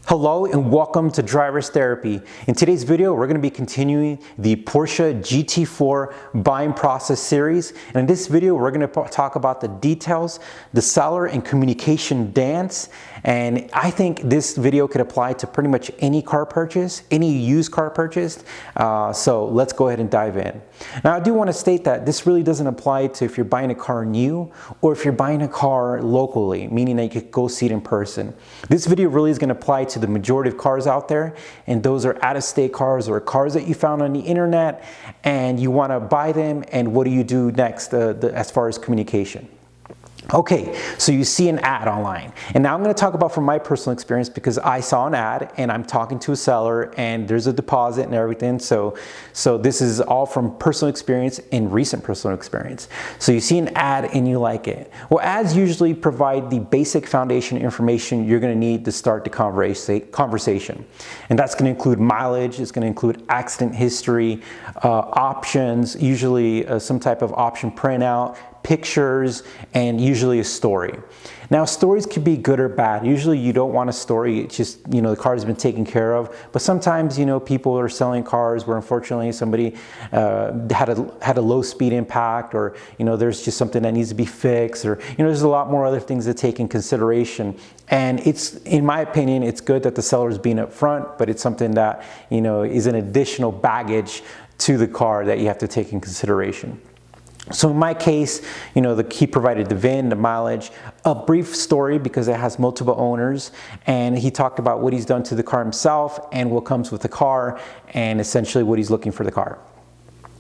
Hello and welcome to Driver's Therapy. In today's video, we're going to be continuing the Porsche GT4 buying process series. And in this video, we're going to talk about the details, the seller and communication dance. And I think this video could apply to pretty much any car purchase, any used car purchase. So let's go ahead and dive in. Now, I do want to state that this really doesn't apply to if you're buying a car new or if you're buying a car locally, meaning that you could go see it in person. This video really is going to apply to the majority of cars out there, and those are out-of-state cars or cars that you found on the internet and you want to buy them, and what do you do next as far as communication? Okay, so you see an ad online, and now I'm going to talk about from my personal experience because I saw an ad and I'm talking to a seller and there's a deposit and everything. So this is all from personal experience and recent personal experience. So you see an ad and you like it. Well, ads usually provide the basic foundation information you're going to need to start the conversation. And that's going to include mileage, it's going to include accident history, options, usually some type of option printout, pictures, and usually a story. Now, stories can be good or bad. Usually you don't want a story, it's just, you know, the car has been taken care of. But sometimes, you know, people are selling cars where unfortunately somebody had a low speed impact, or, you know, there's just something that needs to be fixed, or, you know, there's a lot more other things to take in consideration. And it's, in my opinion, it's good that the seller is being upfront, but it's something that, you know, is an additional baggage to the car that you have to take in consideration. So in my case, you know, he provided the VIN, the mileage, a brief story because it has multiple owners, and he talked about what he's done to the car himself and what comes with the car and essentially what he's looking for the car.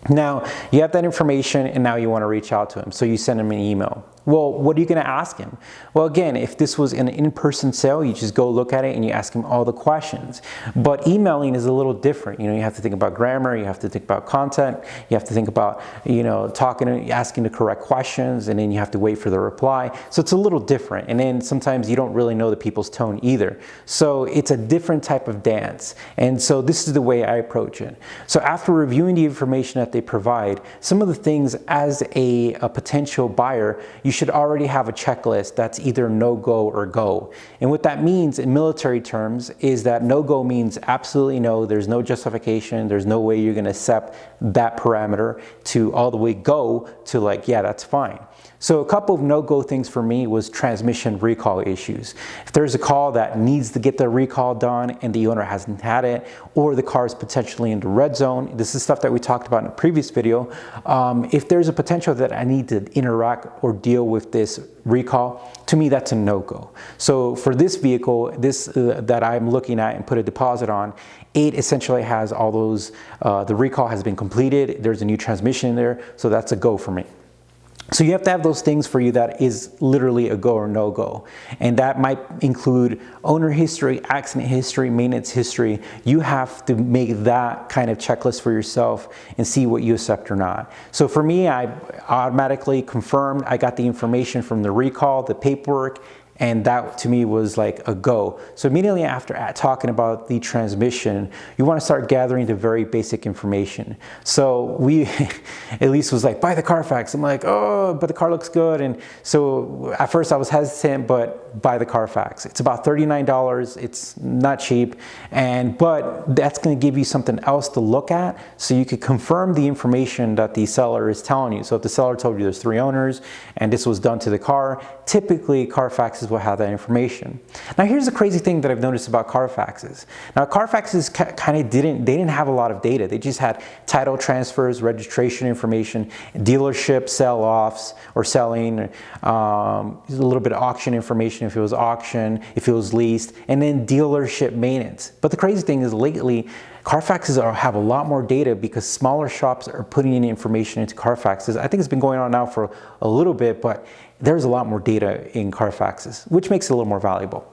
Now, you have that information and now you want to reach out to him. So you send him an email. Well, what are you going to ask him? Well, again, if this was an in-person sale, you just go look at it and you ask him all the questions. But emailing is a little different. You know, you have to think about grammar, you have to think about content, you have to think about, you know, asking the correct questions, and then you have to wait for the reply. So it's a little different. And then sometimes you don't really know the people's tone either. So it's a different type of dance. And so this is the way I approach it. So after reviewing the information that they provide, some of the things as a potential buyer, you should already have a checklist that's either no-go or go. And what that means in military terms is that no-go means absolutely no, there's no justification, there's no way you're going to accept that parameter, to all the way go to like, yeah, that's fine. So a couple of no-go things for me was transmission recall issues. If there's a call that needs to get the recall done and the owner hasn't had it, or the car is potentially in the red zone, this is stuff that we talked about in a previous video. If there's a potential that I need to interact or deal with this recall, to me that's a no-go. So for this vehicle, that I'm looking at and put a deposit on, it essentially has all those, the recall has been completed, there's a new transmission in there, so that's a go for me. So you have to have those things for you that is literally a go or no go. And that might include owner history, accident history, maintenance history. You have to make that kind of checklist for yourself and see what you accept or not. So for me, I automatically confirmed. I got the information from the recall, the paperwork, and that to me was like a go. So immediately after talking about the transmission, you want to start gathering the very basic information. So Elise was like, buy the Carfax. I'm like, oh, but the car looks good. And so at first I was hesitant, but buy the Carfax. It's about $39. It's not cheap. But that's going to give you something else to look at, so you could confirm the information that the seller is telling you. So if the seller told you there's 3 owners and this was done to the car, typically Carfaxes will have that information. Now here's the crazy thing that I've noticed about Carfaxes. Now Carfaxes kind of didn't have a lot of data. They just had title transfers, registration information, dealership sell-offs or selling, a little bit of auction information if it was auction, if it was leased, and then dealership maintenance. But the crazy thing is lately, Carfaxes have a lot more data because smaller shops are putting in information into Carfaxes. I think it's been going on now for a little bit, but there's a lot more data in Carfaxes, which makes it a little more valuable.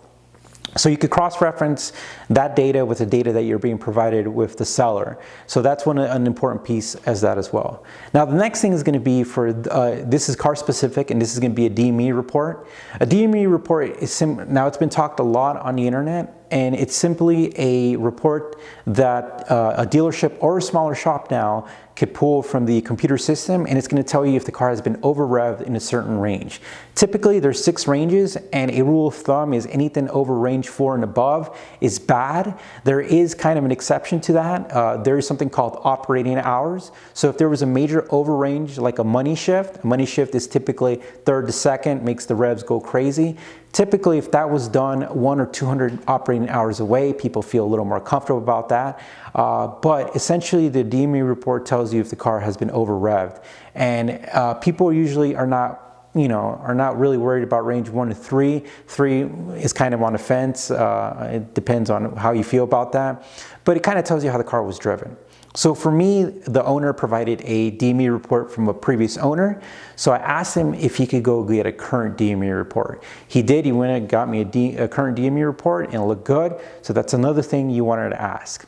So you could cross-reference that data with the data that you're being provided with the seller. So that's an important piece as that as well. Now the next thing is going to be for, this is car specific, and this is going to be a DME report. A DME report is, now it's been talked a lot on the internet, and it's simply a report that a dealership or a smaller shop now could pull from the computer system, and it's going to tell you if the car has been over revved in a certain range. Typically there's 6 ranges, and a rule of thumb is anything over range 4 and above is bad. There is kind of an exception to that. There is something called operating hours. So if there was a major over range, like a money shift is typically 3rd to 2nd, makes the revs go crazy. Typically, if that was done 100 or 200 operating hours away, people feel a little more comfortable about that. But essentially, the DME report tells you if the car has been over revved, and people usually are not really worried about range 1 to 3. 3 is kind of on the fence. It depends on how you feel about that, but it kind of tells you how the car was driven. So for me, the owner provided a DME report from a previous owner. So I asked him if he could go get a current DME report. He did. He went and got me a current DME report, and it looked good. So that's another thing you wanted to ask.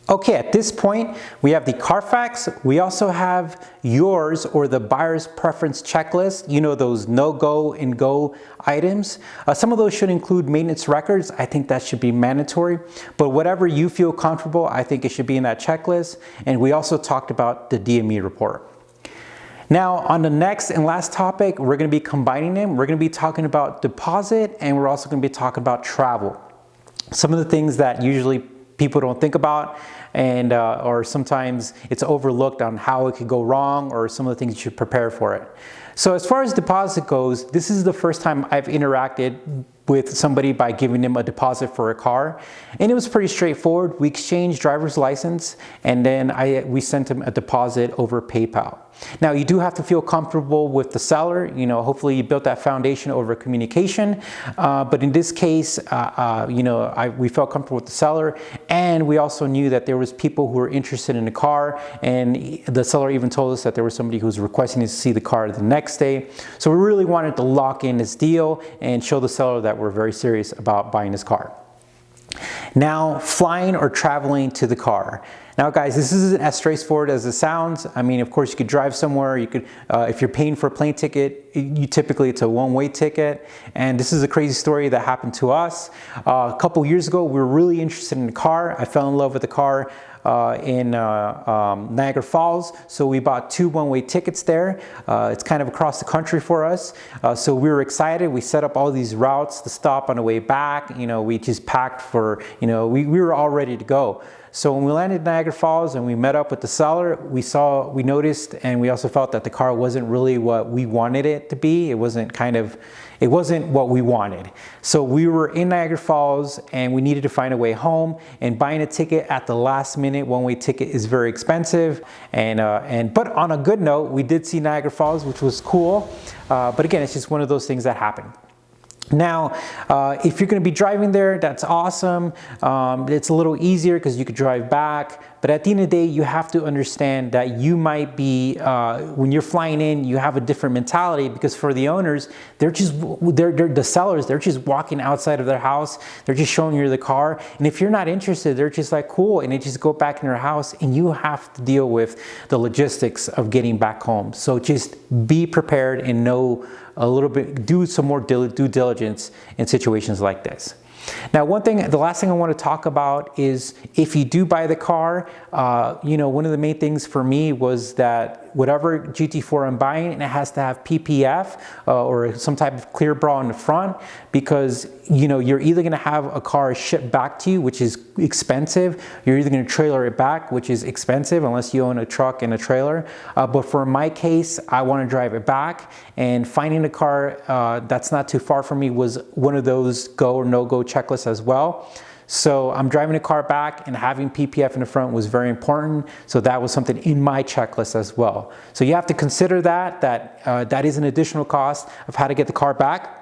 Okay, at this point, we have the Carfax. We also have yours, or the buyer's preference checklist. You know, those no-go and go items. Some of those should include maintenance records. I think that should be mandatory. But whatever you feel comfortable, I think it should be in that checklist. And we also talked about the DME report. Now, on the next and last topic, we're going to be combining them. We're going to be talking about deposit, and we're also going to be talking about travel. Some of the things that usually people don't think about, and or sometimes it's overlooked on how it could go wrong, or some of the things you should prepare for it. So as far as deposit goes, this is the first time I've interacted with somebody by giving them a deposit for a car, and it was pretty straightforward. We exchanged driver's license, and then we sent him a deposit over PayPal. Now, you do have to feel comfortable with the seller. You know, hopefully you built that foundation over communication, but in this case, we felt comfortable with the seller, and we also knew that there was people who were interested in the car, and the seller even told us that there was somebody who was requesting to see the car the next day. So we really wanted to lock in this deal and show the seller that we're very serious about buying this car. Now, flying or traveling to the car. Now guys, this isn't as straightforward as it sounds. I mean, of course you could drive somewhere, you could, if you're paying for a plane ticket, typically it's a one-way ticket. And this is a crazy story that happened to us. A couple years ago, we were really interested in the car. I fell in love with the car in Niagara Falls. So we bought 2 one-way tickets there. It's kind of across the country for us. So we were excited. We set up all these routes to stop on the way back. You know, we just packed for, we were all ready to go. So when we landed in Niagara Falls and we met up with the seller, we noticed, and we also felt that the car wasn't really what we wanted it to be. It wasn't what we wanted. So we were in Niagara Falls and we needed to find a way home, and buying a ticket at the last minute, one-way ticket, is very expensive. But on a good note, we did see Niagara Falls, which was cool. But again, it's just one of those things that happen. Now, if you're going to be driving there, that's awesome. It's a little easier because you could drive back. But at the end of the day, you have to understand that you might be, when you're flying in, you have a different mentality, because for the owners, the sellers, they're just walking outside of their house. They're just showing you the car. And if you're not interested, they're just like, cool. And they just go back in their house, and you have to deal with the logistics of getting back home. So just be prepared and know a little bit, do some more due diligence in situations like this. Now, the last thing I want to talk about is, if you do buy the car, one of the main things for me was that whatever GT4 I'm buying, it has to have PPF or some type of clear bra in the front, because you're either going to have a car shipped back to you, which is expensive. You're either going to trailer it back, which is expensive unless you own a truck and a trailer. But for my case, I want to drive it back, and finding a car that's not too far from me was one of those go or no-go checklists as well. So I'm driving a car back, and having PPF in the front was very important. So that was something in my checklist as well. So you have to consider that is an additional cost of how to get the car back.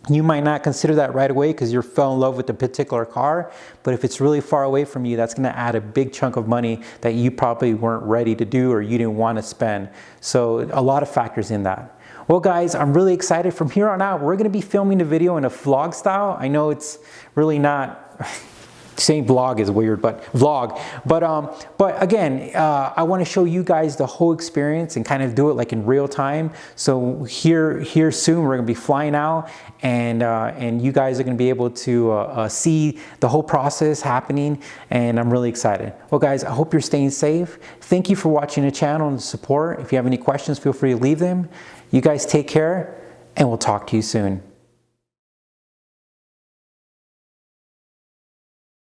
You might not consider that right away because you fell in love with the particular car, but if it's really far away from you, that's going to add a big chunk of money that you probably weren't ready to do, or you didn't want to spend. So a lot of factors in that. Well guys, I'm really excited. From here on out, we're going to be filming the video in a vlog style. I know it's really not saying vlog is weird, but vlog. But again, I want to show you guys the whole experience and kind of do it like in real time. So here soon we're gonna be flying out, and you guys are gonna be able to see the whole process happening, and I'm really excited. Well guys, I hope you're staying safe. Thank you for watching the channel and the support. If you have any questions, feel free to leave them. You guys take care, and we'll talk to you soon.